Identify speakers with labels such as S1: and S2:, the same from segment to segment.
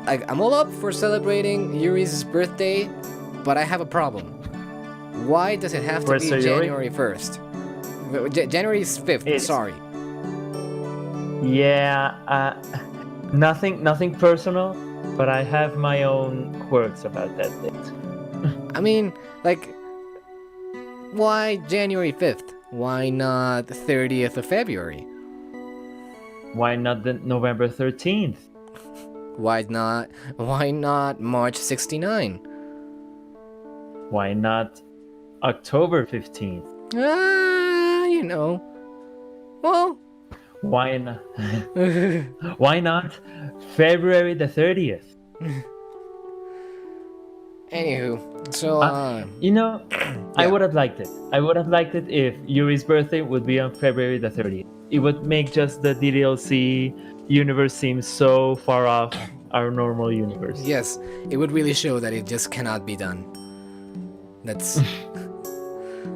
S1: I'm all up for celebrating Yuri's birthday, but I have a problem. Why does it have to
S2: Where's
S1: be
S2: Sir Yuri?
S1: January 1st? January 5th, sorry.
S2: Yeah, nothing personal, but I have my own quirks about that date.
S1: I mean, like, why January 5th? Why not the 30th of February?
S2: Why not the November 13th?
S1: Why not March 69?
S2: Why not October 15th?
S1: You know. Well,
S2: Why not? Why not February the 30th?
S1: anywho, so
S2: You know, I
S1: Yeah.
S2: would have liked it. I would have liked it if Yuri's birthday would be on February the 30th. It would make just the DDLC universe seem so far off our normal universe.
S1: yes, it would really show that it just cannot be done. That's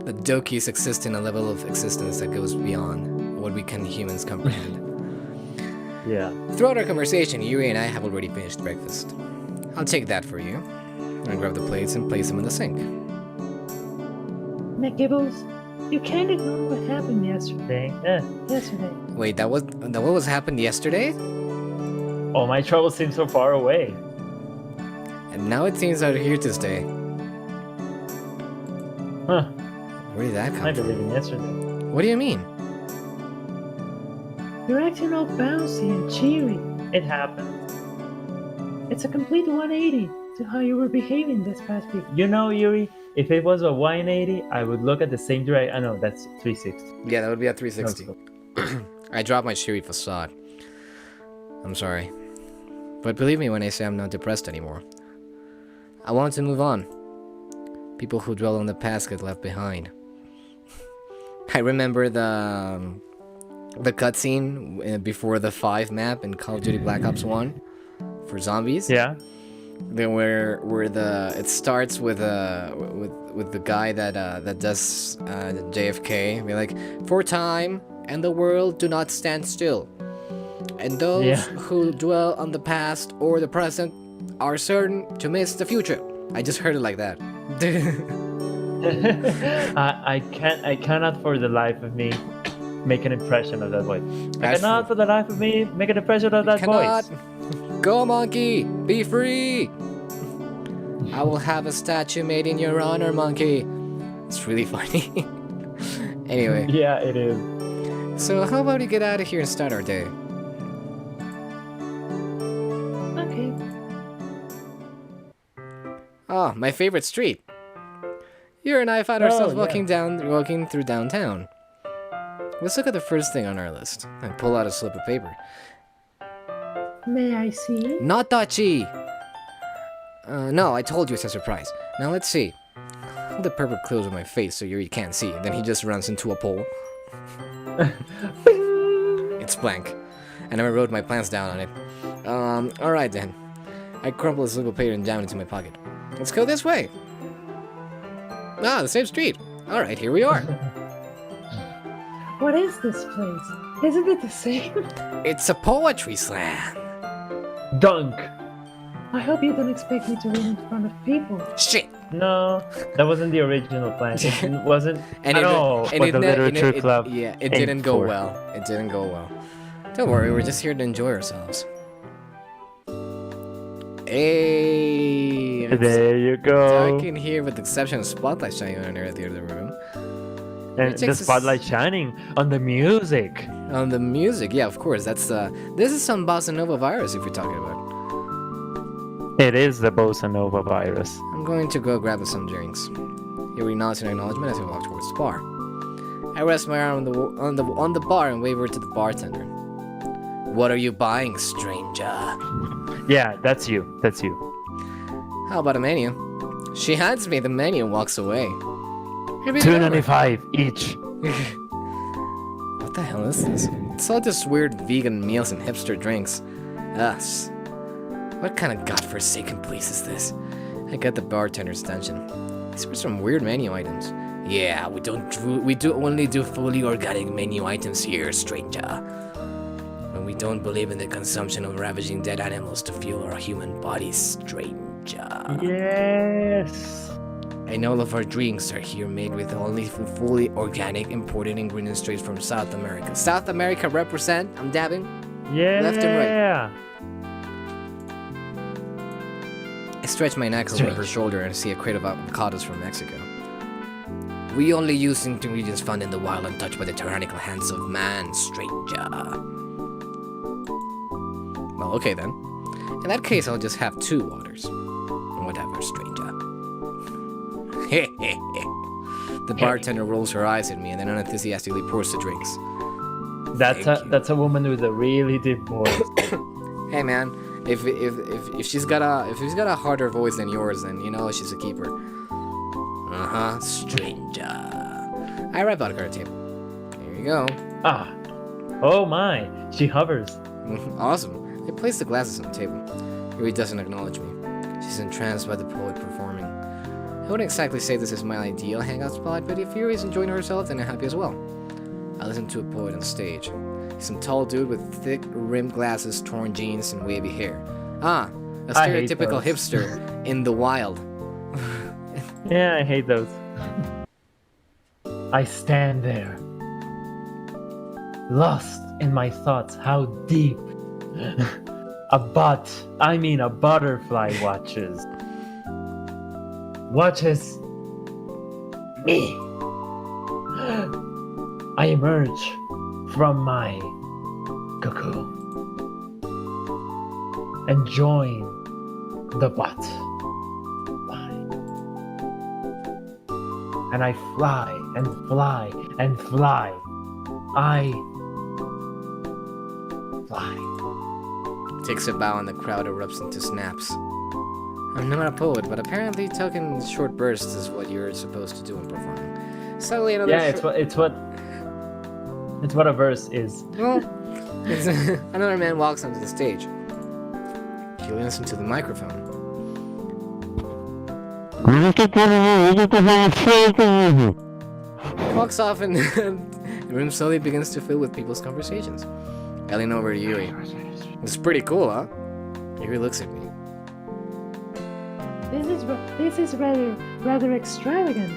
S1: that Dokis exist in a level of existence that goes beyond what we can humans comprehend.
S2: Yeah.
S1: Throughout our conversation, Yuri and I have already finished breakfast. I'll take that for you. And grab the plates and place them in the sink.
S2: McGibbles, you can't ignore what happened yesterday.
S1: Wait, that was happened yesterday?
S2: Oh, my troubles seem so far away.
S1: And now it seems they're here to stay.
S2: Huh.
S1: Where did that come
S2: I
S1: from?
S2: believe in yesterday.
S1: What do you mean?
S3: You're acting all bouncy and cheery.
S2: It happened.
S3: It's a complete 180 to how you were behaving this past week.
S2: You know, Yuri, if it was a 180, I would look at the same direction. I know, that's 360.
S1: Yeah, that would be a 360.
S2: No,
S1: I dropped my cheery facade. I'm sorry. But believe me when I say I'm not depressed anymore. I want to move on. People who dwell on the past get left behind. I remember the cutscene before the 5 map in Call of Duty Black Ops 1 for zombies.
S2: Yeah?
S1: Then where it starts with the guy that does JFK. Be like, for time and the world do not stand still, and those who dwell on the past or the present are certain to miss the future. I just heard it like that.
S2: I cannot for the life of me make an impression of that voice. I
S1: As
S2: cannot for the life of me make an impression of that
S1: Cannot.
S2: voice.
S1: Go, monkey! Be free! I will have a statue made in your honor, monkey. It's really funny. Anyway,
S2: Yeah, it is.
S1: so how about we get out of here and start our day?
S3: Okay.
S1: Oh, my favorite street. You and I found ourselves
S2: yeah.
S1: walking through downtown. Let's look at the first thing on our list and pull out a slip of paper.
S3: May I see?
S1: Not Dachi! No, I told you it's a surprise. Now let's see. Hold the paper close with my face so Yuri can't see. Then he just runs into a pole. It's blank. And I wrote my plans down on it. Alright then. I crumple a slip of paper and jam it into my pocket. Let's go this way. Ah, the same street. Alright, here we are.
S3: What is this place? Isn't it the same?
S1: It's a poetry slam.
S2: Dunk!
S3: I hope you don't expect me to read in front of people.
S1: Shit.
S2: No, that wasn't the original plan. It wasn't
S1: And
S2: at all what the literature club.
S1: Yeah, it
S2: aimed
S1: didn't go
S2: for.
S1: well. It didn't go well. Don't worry, we're just here to enjoy ourselves. Hey,
S2: There you go.
S1: dark in here with the exception of spotlight shining on the other room.
S2: And
S1: It
S2: the
S1: takes us-
S2: spotlight shining on the music.
S1: On the music, yeah, of course. This is some bossa nova virus if you're talking about.
S2: It is the bossa nova virus.
S1: I'm going to go grab us some drinks. Yuri nods in acknowledgement as I walk towards the bar. I rest my arm on the bar and wave over to the bartender. What are you buying, stranger?
S2: Yeah, that's you. That's you.
S1: How about a menu? She hands me the menu and walks away. Here we go.
S2: $2.95 each.
S1: What the hell is this? It's all just weird vegan meals and hipster drinks. Us. What kind of godforsaken place is this? I get the bartender's attention. These were some weird menu items. Yeah, we do only do fully organic menu items here, stranger. We don't believe in the consumption of ravaging dead animals to fuel our human bodies, stranger.
S2: Yes.
S1: And all of our drinks are here made with only fully organic imported ingredients straight from South America. South America represent, I'm dabbing.
S2: Yeah.
S1: Left and right. I stretch my neck over her shoulder and see a crate of avocados from Mexico. We only use ingredients found in the wild, untouched by the tyrannical hands of man, stranger. Well, okay then. In that case, I'll just have 2 waters. Whatever, stranger. The bartender rolls her eyes at me and then unenthusiastically pours the drinks.
S2: That's a woman with a really deep voice.
S1: Hey man, if she's got a harder voice than yours, then you know she's a keeper. Stranger. I wrap out her table. Here you go.
S2: Ah. Oh my. She hovers.
S1: Awesome. I place the glasses on the table. Yuri doesn't acknowledge me. She's entranced by the poet performing. I wouldn't exactly say this is my ideal hangout spot, but if Yuri's enjoying herself, then I'm happy as well. I listen to a poet on stage. He's some tall dude with thick rimmed glasses, torn jeans, and wavy hair. A stereotypical hipster in the wild.
S2: Yeah, I hate those. I stand there, lost in my thoughts. How deep a butterfly watches me. I emerge from my cocoon and join the butterfly. And I fly and fly and fly. I fly.
S1: Takes a bow and the crowd erupts into snaps. I'm not a poet, but apparently talking in short bursts is what you're supposed to do in performing. Suddenly another
S2: it's what a verse is.
S1: Well, another man walks onto the stage. He leans into the microphone. Walks off and the room slowly begins to fill with people's conversations. I lean over to Yuri. It's pretty cool, huh? Yuri looks at me.
S3: This is rather extravagant.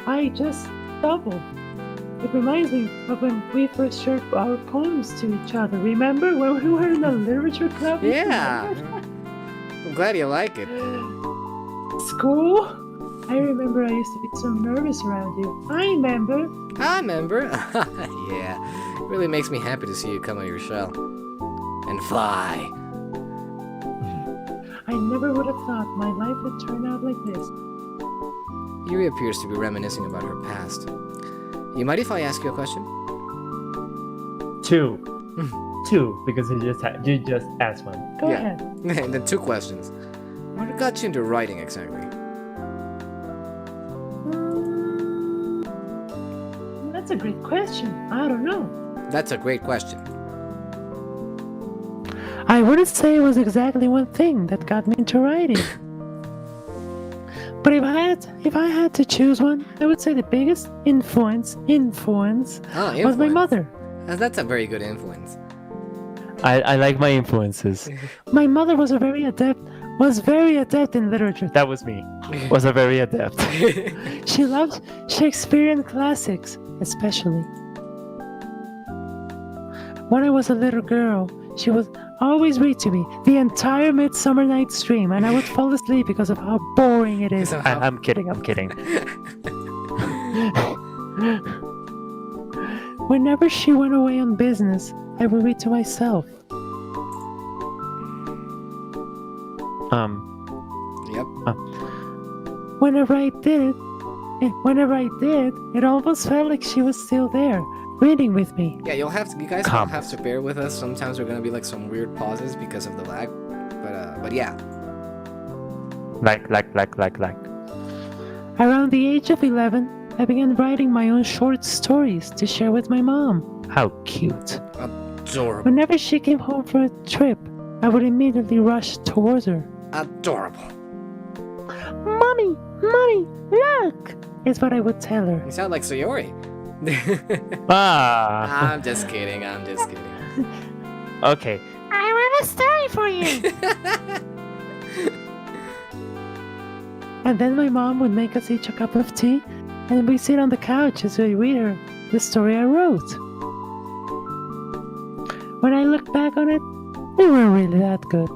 S3: I just double. It reminds me of when we first shared our poems to each other. Remember when we were in the literature club?
S1: Yeah. I'm glad you like it.
S3: School? I remember I used to be so nervous around you. I remember.
S1: Yeah. It really makes me happy to see you come out of your shell. And fly.
S3: I never would have thought my life would turn out like this.
S1: Yuri appears to be reminiscing about her past. You mind if I ask you a question?
S2: 2, because you just asked one.
S3: Go ahead.
S1: And then 2 questions. What got you into writing exactly?
S3: That's a great question. I don't know.
S1: That's a great question.
S3: I wouldn't say it was exactly one thing that got me into writing. But if I had to choose one, I would say the biggest influence was my mother.
S1: That's a very good influence.
S2: I like my influences.
S3: My mother was very adept in literature.
S2: That was me. Was a very adept.
S3: She loved Shakespearean classics, especially. When I was a little girl, she would always read to me the entire Midsummer Night's Dream, and I would fall asleep because of how boring it is.
S2: I'm kidding.
S3: Whenever she went away on business, I would read to myself.
S1: Yep.
S3: Whenever I did, it almost felt like she was still there, reading with me.
S1: Yeah, you guys will have to bear with us. Sometimes there're gonna be like some weird pauses because of the lag. But yeah.
S2: Like.
S3: Around the age of 11, I began writing my own short stories to share with my mom. How cute.
S1: Adorable.
S3: Whenever she came home for a trip, I would immediately rush towards her.
S1: Adorable.
S3: Mommy, look! Is what I would tell her.
S1: You sound like Sayori.
S2: Ah.
S1: I'm just kidding.
S2: Okay.
S3: I have a story for you. And then my mom would make us each a cup of tea, and we sit on the couch as we read her the story I wrote. When I look back on it, they weren't really that good.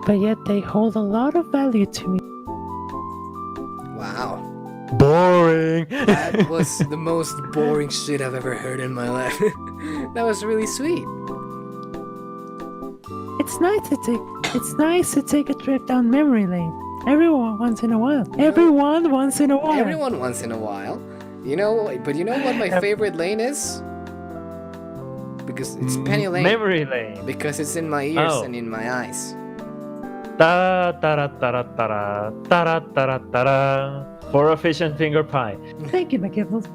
S3: But yet they hold a lot of value to me.
S1: Wow.
S2: Boring.
S1: That was the most boring shit I've ever heard in my life. That was really sweet.
S3: It's nice to take a trip down memory lane. Everyone once in a while. Everyone once in a while.
S1: Everyone once in a while. You know what my favorite lane is? Because it's Penny Lane.
S2: Memory lane.
S1: Because it's in my ears
S2: Oh.
S1: and in my eyes.
S2: Ta ta ta ta ta ta ta ta. For a fish and finger pie.
S3: Thank you, McGibbles.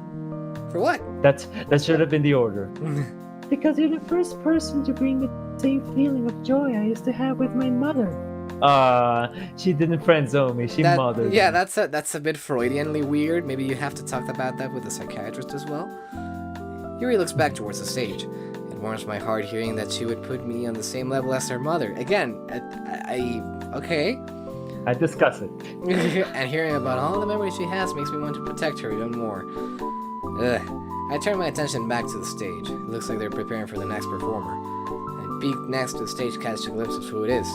S1: For what?
S2: That should have been the order.
S3: Because you're the first person to bring me the same feeling of joy I used to have with my mother.
S2: She didn't friend zone me. She mothered.
S1: Yeah,
S2: me.
S1: that's a bit Freudianly weird. Maybe you have to talk about that with a psychiatrist as well. Yuri looks back towards the stage. It warms my heart hearing that she would put me on the same level as her mother. Again, okay.
S2: I discuss it.
S1: And hearing about all the memories she has makes me want to protect her even more. Ugh. I turn my attention back to the stage. It looks like they're preparing for the next performer. I peek next to the stage, catch a glimpse of who it is.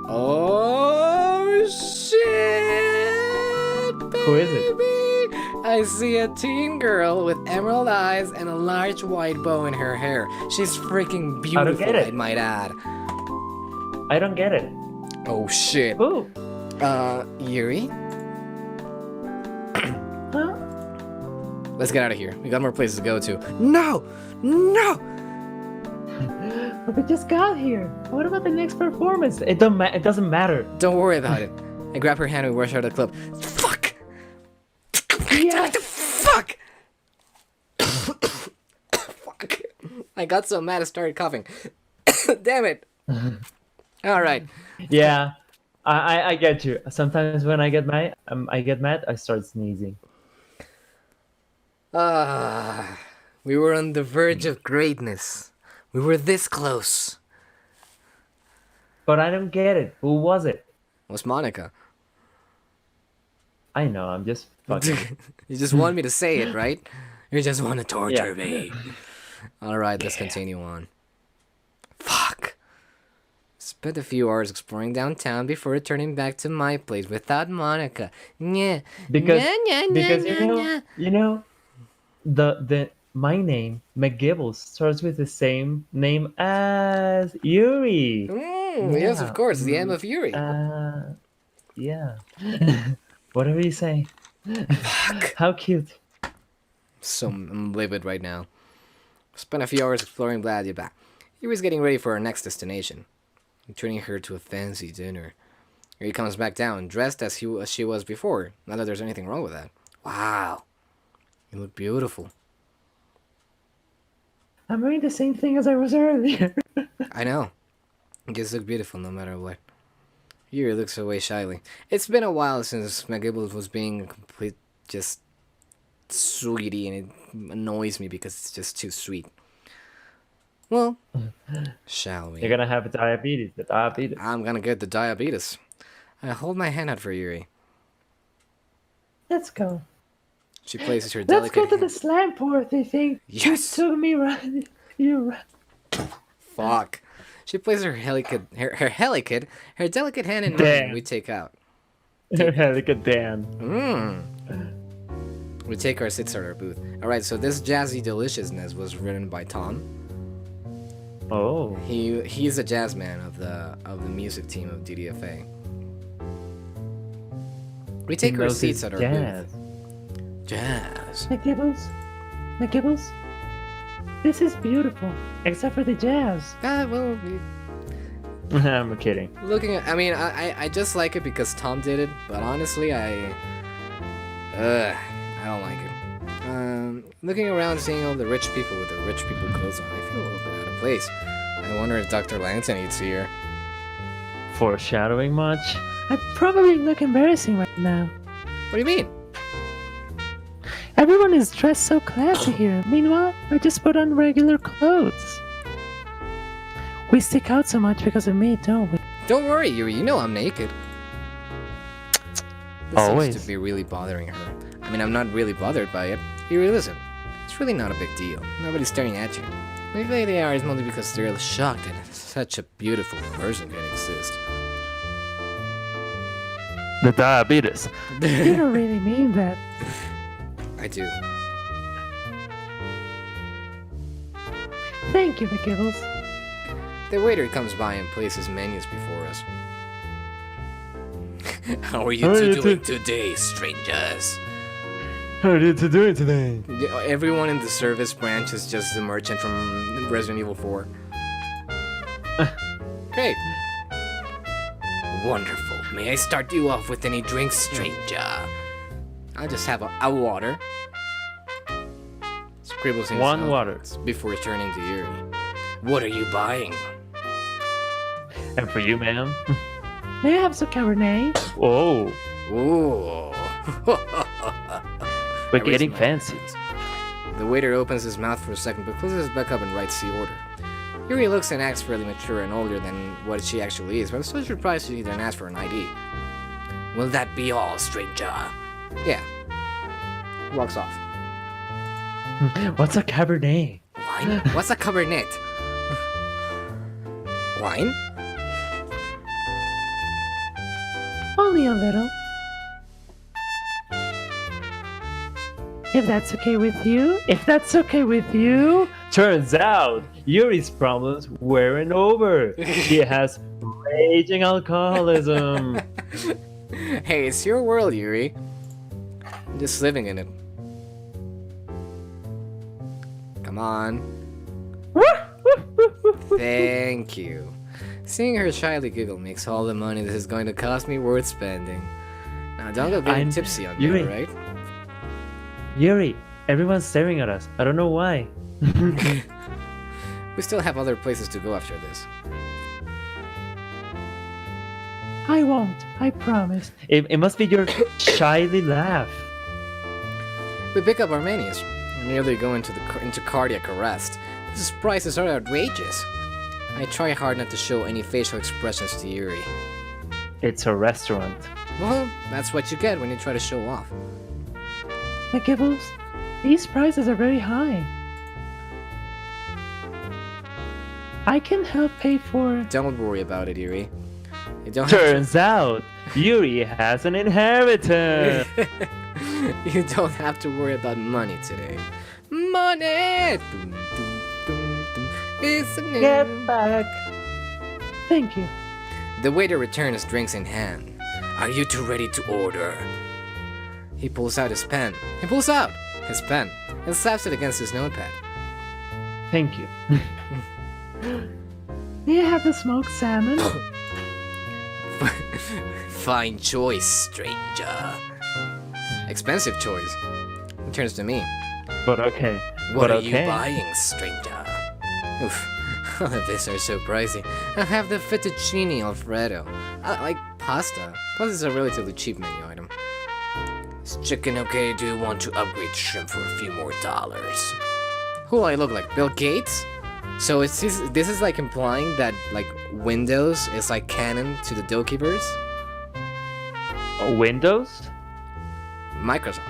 S1: Oh shit! Baby!
S2: Who is it?
S1: I see a teen girl with emerald eyes and a large white bow in her hair. She's freaking beautiful,
S2: get it.
S1: I might add.
S2: I don't get it.
S1: Oh shit.
S2: Who?
S1: Yuri?
S3: Huh?
S1: Let's get out of here. We got more places to go to. No! No!
S3: But we just got here. What about the next performance?
S2: It doesn't matter.
S1: Don't worry about it. I grab her hand and we rush out of the club. Fuck!
S3: Yes!
S1: Fuck! Fuck. I got so mad I started coughing. Damn it. Alright.
S2: Yeah, I get you. Sometimes when I get mad, I start sneezing.
S1: We were on the verge of greatness. We were this close.
S2: But I don't get it. Who was it?
S1: It was Monica.
S2: I know. I'm just fucking.
S1: You just want me to say it, right? You just want to torture
S2: Yeah.
S1: me. Alright, let's continue on. Fuck. Spent a few hours exploring downtown before returning back to my place without Monica. Yeah.
S2: Because
S1: yeah,
S2: you know, my name McGibbles starts with the same name as Yuri.
S1: Yes, of course, the M of Yuri.
S2: Yeah. Whatever you say.
S1: Fuck.
S2: How cute.
S1: So I'm livid right now. Spent a few hours exploring blah blah blah. Yuri's getting ready for our next destination. I'm treating her to a fancy dinner. Yuri comes back down, dressed as she was before. Not that there's anything wrong with that. Wow. You look beautiful.
S3: I'm wearing the same thing as I was earlier.
S1: I know. You just look beautiful no matter what. Yuri looks away shyly. It's been a while since McGibbles was being a complete just sweetie, and it annoys me because it's just too sweet. Well, shall we?
S2: You're gonna have diabetes. The diabetes.
S1: I'm gonna get the diabetes. I hold my hand out for Yuri.
S3: Let's go.
S1: She places her
S3: Let's
S1: delicate
S3: go to the
S1: hand.
S3: slam party thing.
S1: Yes.
S3: You took me right. You.
S1: Fuck. She places her delicate hand in mine.
S2: Damn.
S1: We take out.
S2: Look at Dan.
S1: We take our seats at our booth. Alright, so this jazzy deliciousness was written by Tom.
S2: Oh.
S1: He's a jazz man of the music team of DDFA. We take our
S2: knows
S1: seats
S2: his
S1: at our
S2: jazz.
S1: booth. Jazz.
S3: McGibbles. This is beautiful, except for the jazz.
S1: Well,
S2: I'm kidding.
S1: looking at, I just like it because Tom did it, but honestly, I don't like it. Looking around, seeing all the rich people with their rich people clothes on, I feel a little bit out of place. I wonder if Dr. Langton eats here.
S2: Foreshadowing much?
S3: I probably look embarrassing right now.
S1: What do you mean?
S3: Everyone is dressed so classy here. Meanwhile, I just put on regular clothes. We stick out so much because of me, don't we?
S1: Don't worry, Yuri. You know I'm naked. This
S2: Always.
S1: seems to be really bothering her. I mean, I'm not really bothered by it. Yuri, listen. It's really not a big deal. Nobody's staring at you. Maybe they are only because they're shocked that such a beautiful person can exist.
S2: The diabetes.
S3: You don't really mean that.
S1: I do.
S3: Thank you, McGibbles.
S1: The waiter comes by and places menus before us. How are you two doing today, strangers?
S2: How are you doing today?
S1: Everyone in the service branch is just the merchant from Resident Evil 4. Great. Wonderful. May I start you off with any drinks, stranger? I'll just have a water. Scribbles in his
S2: One water.
S1: notebooks before turning to Yuri. What are you buying?
S2: And for you, ma'am?
S3: May I have some Cabernet?
S2: Whoa,
S1: Ooh.
S2: we're
S1: I
S2: getting
S1: raise my-
S2: fancy.
S1: The waiter opens his mouth for a second, but closes it back up and writes the order. Yuri looks and acts fairly mature and older than what she actually is, but I'm so surprised she didn't ask for an ID. Will that be all, stranger? Yeah. Walks off.
S2: What's a Cabernet?
S1: Wine? What's a cabernet? Wine?
S3: Only a little. If that's okay with you? If that's okay with you?
S2: Turns out, Yuri's problems weren't over. She has raging alcoholism.
S1: Hey, it's your world, Yuri. I'm just living in it. Come on. Thank you. Seeing her shyly giggle makes all the money this is going to cost me worth spending. Now don't go getting
S2: I'm-
S1: tipsy on me,
S2: Yuri.
S1: alright?
S2: Yuri, everyone's staring at us. I don't know why.
S1: We still have other places to go after this.
S3: I won't. I promise.
S2: It must be your shyly laugh.
S1: We pick up our menus and nearly go into cardiac arrest. These prices are outrageous. I try hard not to show any facial expressions to Yuri.
S2: It's a restaurant.
S1: Well, that's what you get when you try to show off.
S3: McGibbles, these prices are very high. I can help pay for...
S1: Don't worry about it, Yuri. You don't have
S2: Turns out, Yuri has an inheritance.
S1: You don't have to worry about money today. Money! Dum, dum, dum, dum. It's a
S2: Get
S1: name.
S2: back.
S3: Thank you.
S1: The waiter returns, drinks in hand. Are you two ready to order? He pulls out his pen. He pulls out his pen and slaps it against his notepad.
S2: Thank you.
S3: May I have the smoked salmon?
S1: Fine choice, stranger. Expensive choice. He turns to me.
S2: But okay.
S1: What
S2: but
S1: are
S2: okay.
S1: you buying, stranger? Oof, all of these are so pricey. I'll have the fettuccine alfredo. I like pasta. Plus, it's a relatively cheap menu item. Is chicken okay? Do you want to upgrade shrimp for a few more dollars? Who do I look like? Bill Gates? So this is like implying that like Windows is like canon to the Dokiverse?
S2: Windows?
S1: Microsoft.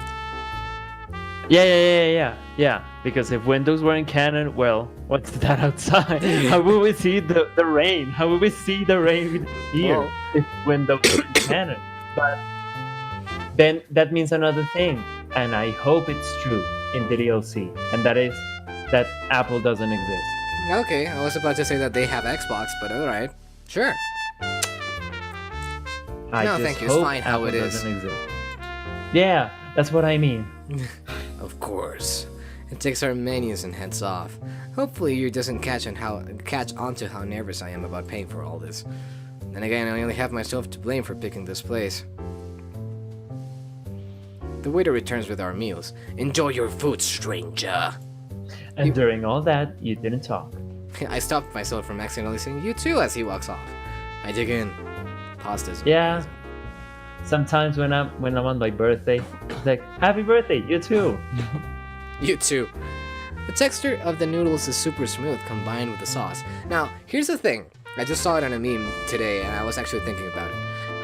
S2: Yeah. Because if Windows weren't canon, well, what's that outside? How will we see the rain? How will we see the rain here
S1: Well-
S2: if Windows weren't canon? But then that means another thing, and I hope it's true in the DLC, and that is that Apple doesn't exist.
S1: Okay, I was about to say that they have Xbox, but alright. Sure.
S2: I
S1: No,
S2: just
S1: thank you, it's
S2: hope
S1: fine how
S2: Apple
S1: it is.
S2: doesn't exist. Yeah, that's what I mean.
S1: Of course. It takes our menus and heads off. Hopefully you doesn't catch on to how nervous I am about paying for all this. Then again, I only have myself to blame for picking this place. The waiter returns with our meals. Enjoy your food, stranger.
S2: And during all that, you didn't talk.
S1: I stopped myself from accidentally saying you too as he walks off. I dig in. Pasta's
S2: Yeah.
S1: amazing.
S2: Sometimes when I'm on my birthday, it's like, happy birthday, you too.
S1: You too. The texture of the noodles is super smooth combined with the sauce. Now, here's the thing. I just saw it on a meme today and I was actually thinking about it.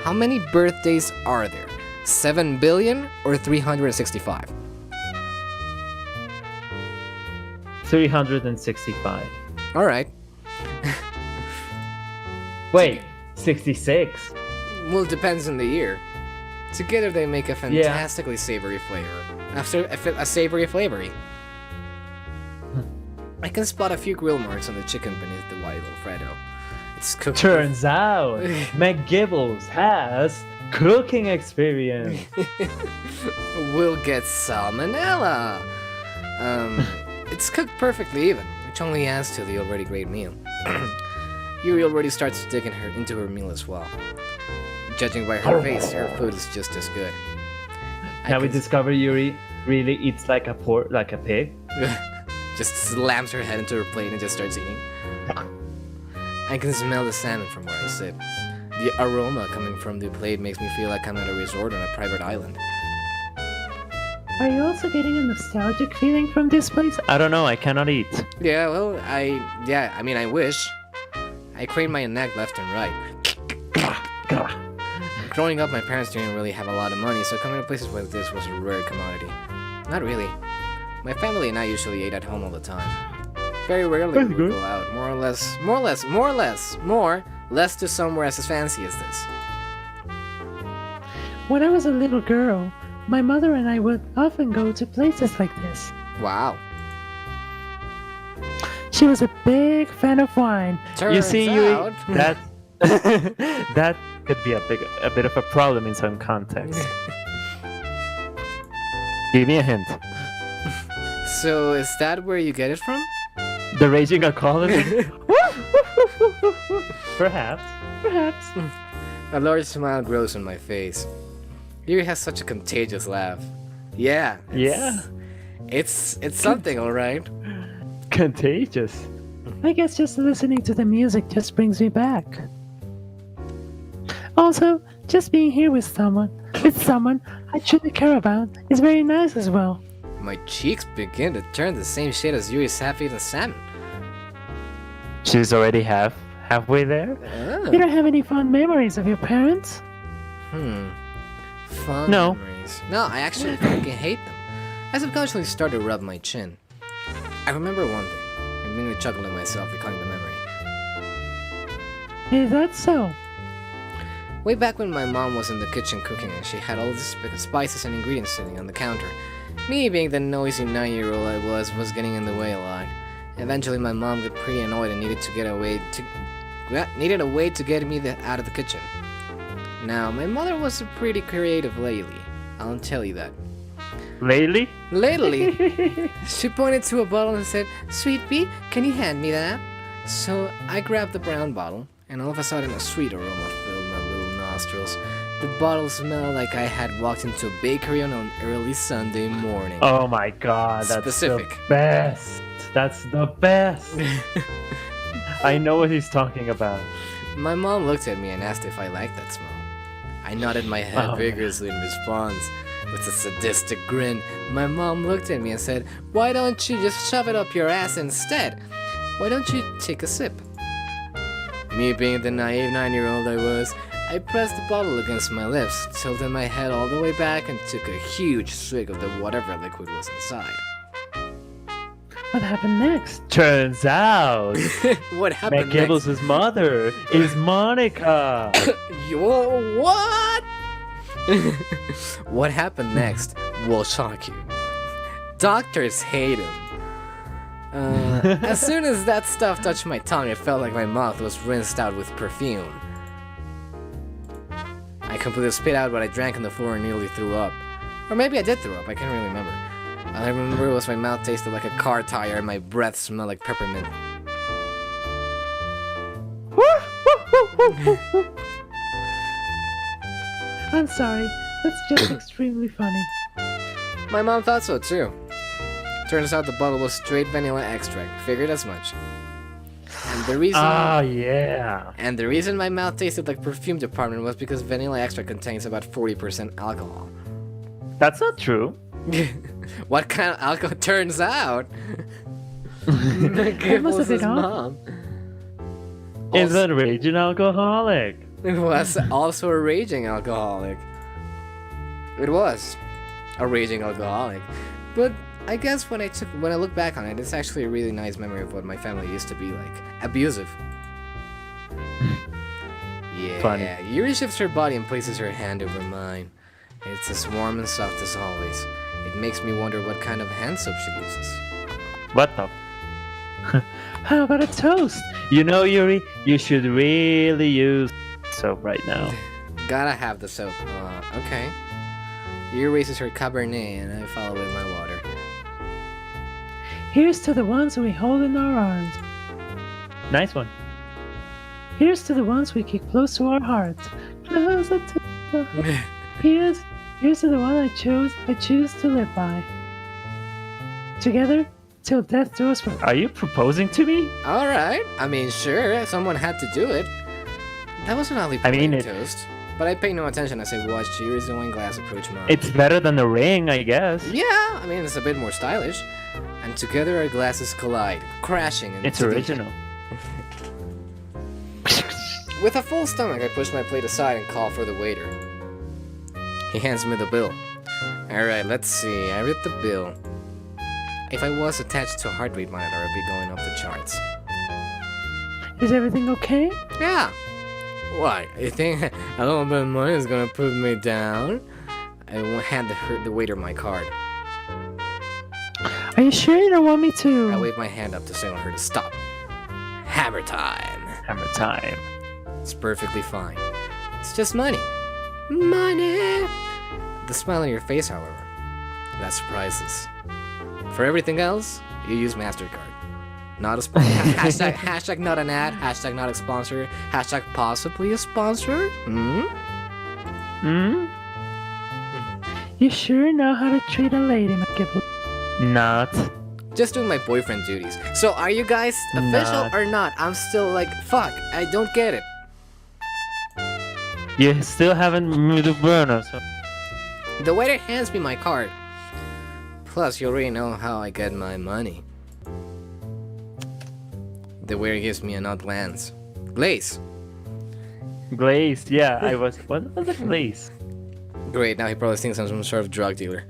S1: How many birthdays are there? 7 billion or 365?
S2: 365.
S1: Alright.
S2: Wait, 66.
S1: Well, it depends on the year. Together they make a fantastically savory flavor. After a savory flavory. I can spot a few grill marks on the chicken beneath the white Alfredo. It's cooked.
S2: Turns out, McGibbles has cooking experience.
S1: We'll get salmonella. It's cooked perfectly even, which only adds to the already great meal. Yuri already starts digging into her meal as well. Judging by her face, her food is just as good.
S2: Now we discover Yuri really eats like a pig.
S1: Just slams her head into her plate and just starts eating. I can smell the salmon from where I sit. The aroma coming from the plate makes me feel like I'm at a resort on a private island.
S3: Are you also getting a nostalgic feeling from this place?
S2: I don't know, I cannot eat.
S1: Yeah, well, I mean, I wish. I crane my neck left and right. Growing up, my parents didn't really have a lot of money, so coming to places like this was a rare commodity. Not really. My family and I usually ate at home all the time. Very rarely we would go out, more less to somewhere as fancy as this.
S3: When I was a little girl, my mother and I would often go to places like this.
S1: Wow.
S3: She was a big fan of wine.
S2: You see, Yuri,
S1: out...
S2: that that could be a bit of a problem in some context. Give me a hint.
S1: So, is that where you get it from?
S2: The raging alcoholism? Perhaps.
S1: A large smile grows on my face. Yuri has such a contagious laugh. Yeah. It's something, alright.
S2: Contagious.
S3: I guess just listening to the music just brings me back. Also, just being here with someone I truly care about is very nice as well.
S1: My cheeks begin to turn the same shade as Yuri's half-eaten salmon.
S2: She's already halfway there?
S1: Ah.
S3: You don't have any fond memories of your parents?
S1: Fun
S2: No.
S1: memories. No, I actually fucking hate them. I subconsciously start to rub my chin. I remember one thing. I'm beginning to chuckle to myself, recalling the memory.
S3: Is that so?
S1: Way back when my mom was in the kitchen cooking and she had all the spices and ingredients sitting on the counter. Me, being the noisy 9-year-old I was getting in the way a lot. Eventually my mom got pretty annoyed and needed a way to get me out of the kitchen. Now, my mother was a pretty creative lady, I'll tell you that.
S2: Lately?
S1: Lately, she pointed to a bottle and said, "Sweet pea, can you hand me that?" So I grabbed the brown bottle, and all of a sudden a sweet aroma filled my little nostrils. The bottle smelled like I had walked into a bakery on an early Sunday morning.
S2: Oh my god, that's
S1: Specific.
S2: the best. That's the best. I know what he's talking about.
S1: My mom looked at me and asked if I liked that smell. I nodded my head vigorously in response. With a sadistic grin, my mom looked at me and said, "Why don't you just shove it up your ass instead? Why don't you take a sip?" Me being the naive 9-year-old I was, I pressed the bottle against my lips, tilted my head all the way back, and took a huge swig of the whatever liquid was inside.
S3: What happened next?
S2: Turns out,
S1: What happened
S2: McGibbles' mother is Monica.
S1: What? What happened next will shock you. Doctors hate him. As soon as that stuff touched my tongue, it felt like my mouth was rinsed out with perfume. I completely spit out what I drank on the floor and nearly threw up. Or maybe I did throw up, I can't really remember. All I remember was my mouth tasted like a car tire and my breath smelled like peppermint.
S3: I'm sorry, that's just extremely funny.
S1: My mom thought so too. Turns out the bottle was straight vanilla extract, figured as much. And the reason
S2: yeah.
S1: and the reason my mouth tasted like perfume department was because vanilla extract contains about 40% alcohol.
S2: That's not true.
S1: What kind of alcohol? Turns out.
S3: That must have been
S1: mom.
S2: Is a raging alcoholic.
S1: Was also a raging alcoholic. It was a raging alcoholic, but I guess when I look back on it, it's actually a really nice memory of what my family used to be like. Abusive. Yeah.
S2: Funny.
S1: Yuri shifts her body and places her hand over mine. It's as warm and soft as always. It makes me wonder what kind of hand soap she uses.
S2: What the?
S3: How about a toast?
S2: You know, Yuri, you should really use soap right now.
S1: Gotta have the soap. Okay. Yuri raises her cabernet and I follow with my water.
S3: Here's to the ones we hold in our arms.
S2: Nice one.
S3: Here's to the ones we keep close to our hearts. Closer to the... Here's to the one I choose to live by. Together, till death do us part.
S2: Are you proposing to me?
S1: Alright. I mean, sure, someone had to do it. That was an oddly poetic toast. But I paid no attention as I watched Yuri's wine glass approach mine.
S2: It's better than the ring, I guess.
S1: Yeah, I mean, it's a bit more stylish. And together our glasses collide, crashing into
S2: It's original.
S1: With a full stomach, I push my plate aside and call for the waiter. He hands me the bill. Alright, let's see. I read the bill. If I was attached to a heart rate monitor, I'd be going up the charts.
S3: Is everything okay?
S1: Yeah. What? You think a little bit of money is gonna put me down? I hand the waiter my card.
S3: Are you sure you don't want me to?
S1: I wave my hand up to signal her to stop. Hammer time.
S2: Hammer time.
S1: It's perfectly fine. It's just money. Money! The smile on your face, however, that surprises. For everything else, you use MasterCard. Not a sponsor. hashtag not an ad. Hashtag not a sponsor. Hashtag possibly a sponsor.
S3: You sure know how to treat a lady, McGibble.
S2: Not.
S1: Just doing my boyfriend duties. So are you guys official or not? I'm still like, fuck, I don't get it.
S2: You still haven't moved the burner, so...
S1: The waiter hands me my card. Plus, you already know how I get my money. The waiter gives me an odd glance. Glaze.
S2: Glazed, yeah, I was... What was a glaze?
S1: Great, now he probably thinks I'm some sort of drug dealer.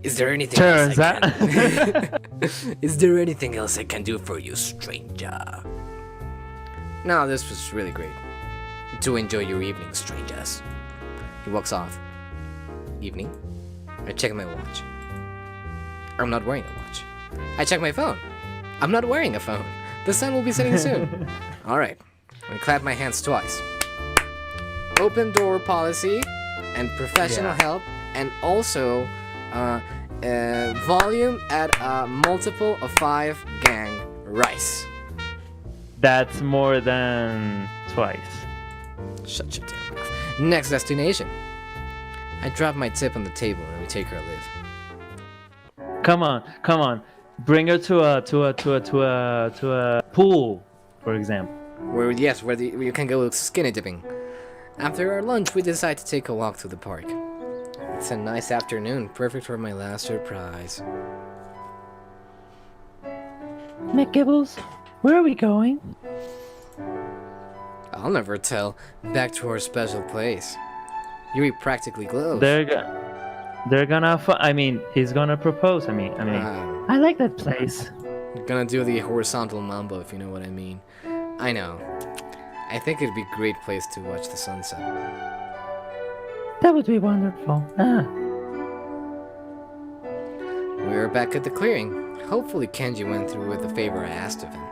S1: Is there anything
S2: Turns
S1: else I
S2: out...
S1: can... Is there anything else I can do for you, stranger? No, this was really great. Do enjoy your evening, strangers. He walks off. Evening. I check my watch. I'm not wearing a watch. I check my phone. I'm not wearing a phone. The sun will be setting soon. Alright. I clap my hands twice. Open door policy and professional help, and also volume at a multiple of 5 gang rice.
S2: That's more than twice.
S1: Shut your damn mouth. Next destination. I drop my tip on the table and we take her live.
S2: Come on. Bring her to a pool, for example.
S1: Where you can go skinny dipping. After our lunch, we decide to take a walk to the park. It's a nice afternoon, perfect for my last surprise.
S3: McGibbles, where are we going?
S1: I'll never tell. Back to our special place. Yuri practically glows.
S2: They're gonna. He's gonna propose.
S3: I like that place.
S1: Gonna do the horizontal mambo, if you know what I mean. I know. I think it'd be a great place to watch the sunset.
S3: That would be wonderful.
S1: We're back at the clearing. Hopefully Kenji went through with the favor I asked of him.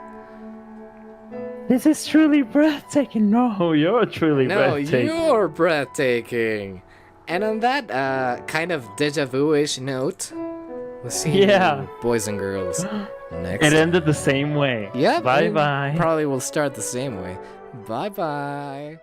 S3: This is truly breathtaking. No.
S2: Oh, you're truly breathtaking.
S1: No, you're breathtaking. And on that kind of deja vu-ish note, we'll see you, boys and girls, next
S2: It
S1: time.
S2: ended the same way.
S1: Yep.
S2: Bye bye.
S1: Probably will start the same way. Bye bye.